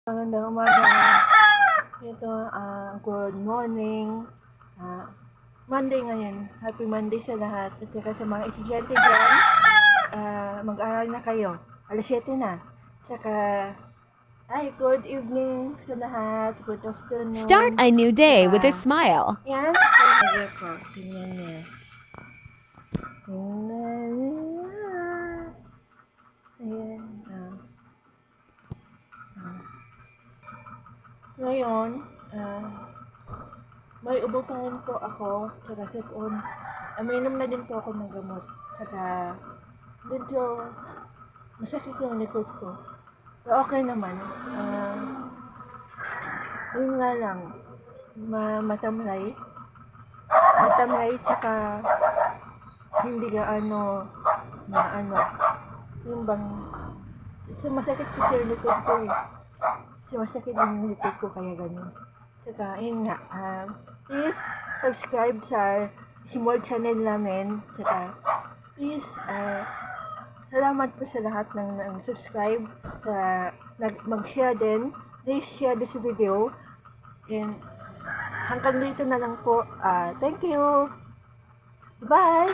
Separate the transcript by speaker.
Speaker 1: Magandang umaga. Ito, good morning. Monday ngayon. Happy Monday sa lahat. At saka sa mga estudyante dyan, mag-aral na kayo. Alas 7 na. Saka, good evening sa lahat. Good afternoon.
Speaker 2: Start a new day with a smile.
Speaker 1: Yan. Kaya ko. Tingnan niya. Tingnan niya. Ayan. Ngayon, may ubutan po ako, saka sipon. Aminom na din po ako ng gamot. Saka, medyo masakit yung likod ko. Pero okay naman. Yun nga lang, matamlay. Matamlay, saka hindi gaano yung bang, masakit kasi yung likod ko eh. Masakit din yung likod ko kaya ganun. Saka, yun nga, please subscribe sa small channel namin. Saka, please, salamat po sa lahat ng subscribe, sa mag-share din. Please share this video. And hanggang dito na lang po. Thank you. Bye!